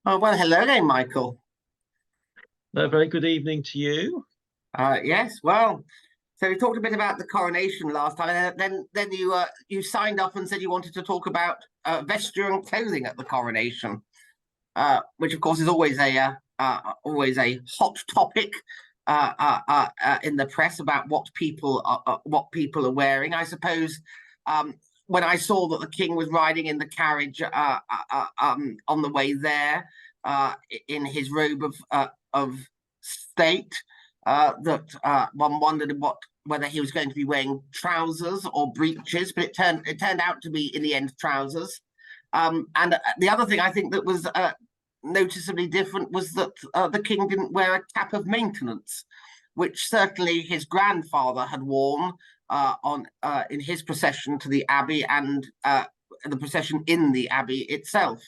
Oh, well, hello again, Michael. A very good evening to you. Yes, well, so we talked a bit about the coronation last time, and then you signed up and said you wanted to talk about vesture and clothing at the coronation, which of course is always a hot topic in the press about what people are wearing. I suppose when I saw that the king was riding in the carriage on the way there in his robe of state, that one wondered whether he was going to be wearing trousers or breeches, but it turned out to be in the end trousers. And the other thing I think that was noticeably different was that the king didn't wear a cap of maintenance, which certainly his grandfather had worn on in his procession to the abbey and the procession in the abbey itself.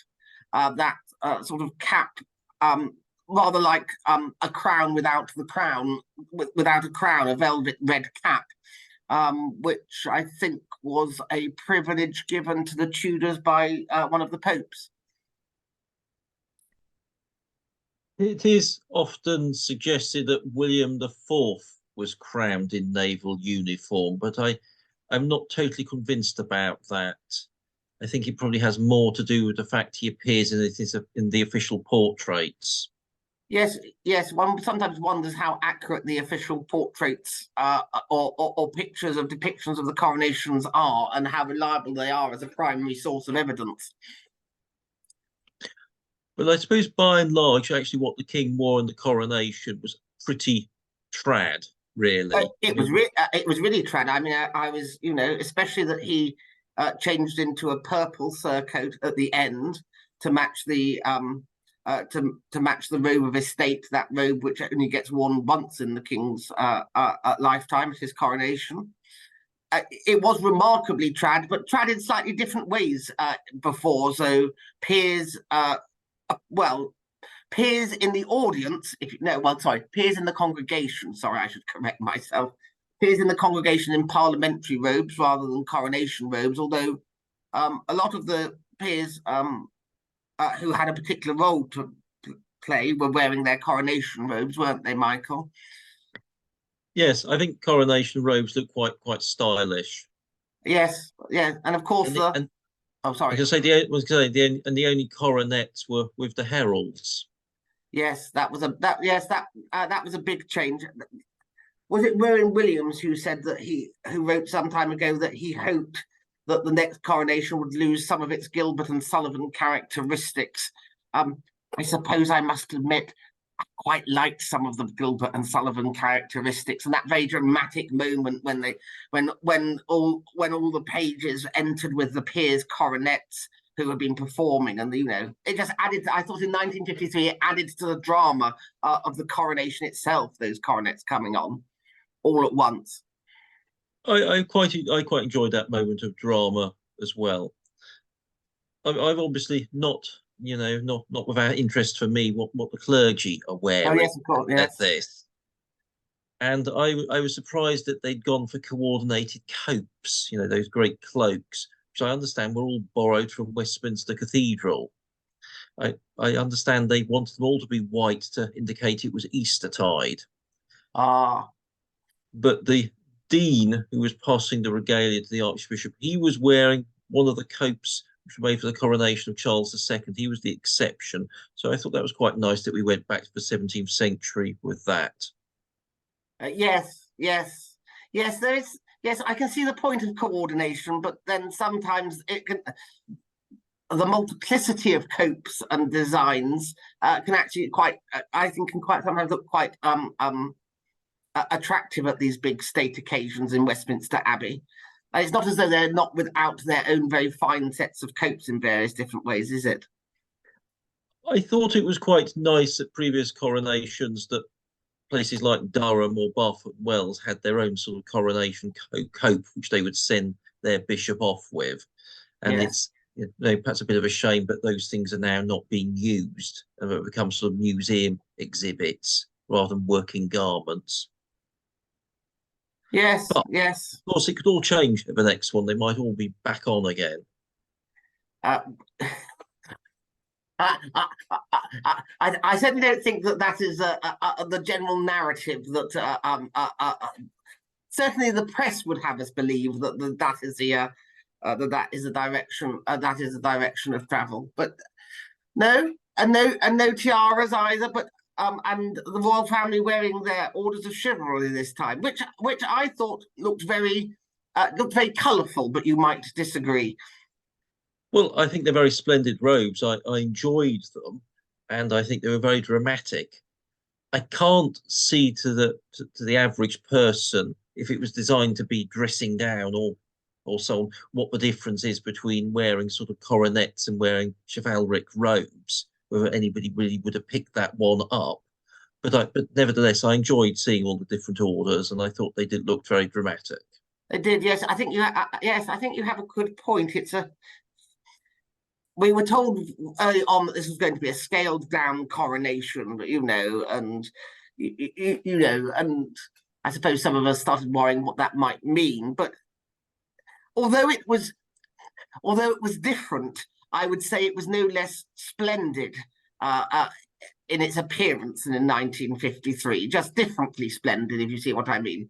That sort of cap, um, rather like a crown without the crown, without a crown, a velvet red cap, which I think was a privilege given to the Tudors by one of the popes. It is often suggested that William IV was crowned in naval uniform, but I'm not totally convinced about that. I think it probably has more to do with the fact he appears in the official portraits. Yes, yes. One sometimes wonders how accurate the official portraits or pictures of depictions of the coronations are, and how reliable they are as a primary source of evidence. But I suppose by and large, actually, what the king wore in the coronation was pretty trad, really. I mean, It was really trad. I mean, I was, especially that he changed into a purple surcoat at the end to match to match the robe of estate, that robe which only gets worn once in the king's lifetime at his coronation. It was remarkably trad, but trad in slightly different ways before. So peers, well, peers in the audience, if you no, well, sorry, peers in the congregation. Sorry, I should correct myself. Peers in the congregation in parliamentary robes rather than coronation robes, although a lot of the peers who had a particular role to play were wearing their coronation robes, weren't they, Michael? yes, I think coronation robes look quite stylish. Yes, yeah, and of course And the, the. and Oh, I sorry. can say the only coronets were with the heralds. Yes, that was a big change. Was it Rowan Williams who said that who wrote some time ago that he hoped that the next coronation would lose some of its Gilbert and Sullivan characteristics? Um, I suppose I must admit I quite liked some of the Gilbert and Sullivan characteristics, and that very dramatic moment when when all the pages entered with the peers' coronets who had been performing, and it just added. I thought in 1953 it added to the drama of the coronation itself. Those coronets coming on all at once. I quite enjoyed that moment of drama as well. I've obviously not, not without interest for me what the clergy are Oh wearing yes, of course, at yes, this. And I was surprised that they'd gone for coordinated copes, those great cloaks, which I understand were all borrowed from Westminster Cathedral. I understand they wanted them all to be white to indicate it was Eastertide. ah, But the dean who was passing the regalia to the archbishop, he was wearing one of the copes which were made for the coronation of Charles II. He was the exception. So I thought that was quite nice that we went back to the 17th century with that. yes, yes, yes. There is. Yes, I can see the point of coordination, but then sometimes it can the multiplicity of copes and designs can actually I think can quite sometimes look quite attractive at these big state occasions in Westminster Abbey. It's not as though they're not without their own very fine sets of copes in various different ways, is it? I thought it was quite nice at previous coronations that places like Durham or Bath and Wells had their own sort of coronation cope, which they would send their bishop off with. And Yes. it's perhaps a bit of a shame, but those things are now not being used and have become sort of museum exhibits rather than working garments. Yes, But yes. of course, it could all change at the next one. They might all be back on again. Uh, I certainly don't think that that is the general narrative that certainly the press would have us believe that that is that is the direction that is the direction of travel. But no, and no tiaras either. But and the royal family wearing their orders of chivalry this time, which I thought looked very colourful. But you might disagree. Well, I think they're very splendid robes. I enjoyed them, and I think they were very dramatic. I can't see to the average person if it was designed to be dressing down or so on, what the difference is between wearing sort of coronets and wearing chivalric robes, whether anybody really would have picked that one up. But nevertheless, I enjoyed seeing all the different orders, and I thought they did look very dramatic. They did, yes. I think yes, I think you have a good point. We were told early on that this was going to be a scaled down coronation, and and I suppose some of us started worrying what that might mean. But although it was although it was different, I would say it was no less splendid in its appearance than in 1953, just differently splendid, if you see what I mean.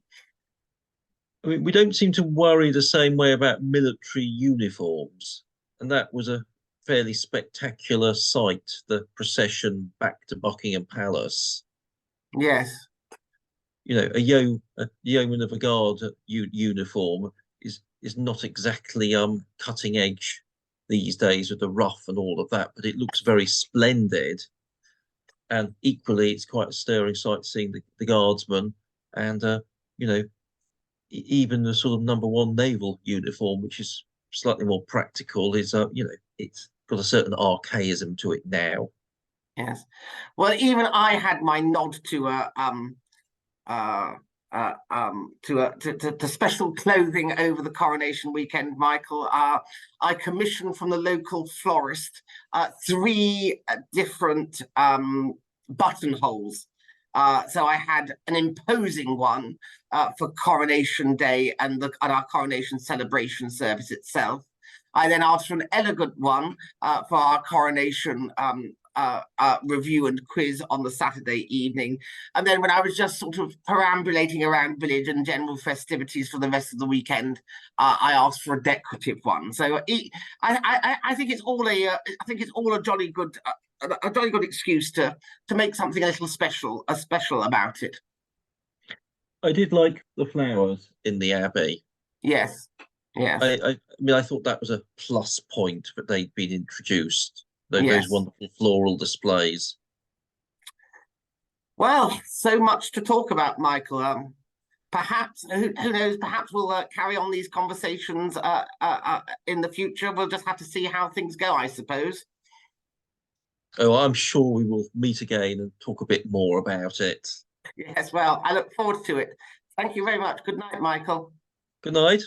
I mean, we don't seem to worry the same way about military uniforms, and that was a fairly spectacular sight, the procession back to Buckingham Palace. Yes. You know, a yeoman of a guard uniform is not exactly cutting edge these days with the ruff and all of that, but it looks very splendid. And equally, it's quite a stirring sight seeing the guardsmen and you know, even the sort of number one naval uniform, which is slightly more practical, is it's got a certain archaism to it now. Yes. Well, even I had my nod to special clothing over the coronation weekend, Michael. I commissioned from the local florist three different buttonholes. So I had an imposing one for Coronation Day and our coronation celebration service itself. I then asked for an elegant one for our coronation review and quiz on the Saturday evening. And then when I was just sort of perambulating around village and general festivities for the rest of the weekend, I asked for a decorative one. So I think it's all a jolly good excuse to make something a little special about it. I did like the flowers in the abbey. Yes, yes, I mean, I thought that was a plus point that they'd been introduced. Those yes. wonderful floral displays. Well, so much to talk about, Michael. Perhaps who knows? Perhaps we'll carry on these conversations in the future. We'll just have to see how things go, I suppose. Oh, I'm sure we will meet again and talk a bit more about it. Yes, well, I look forward to it. Thank you very much. Good night, Michael. Good night.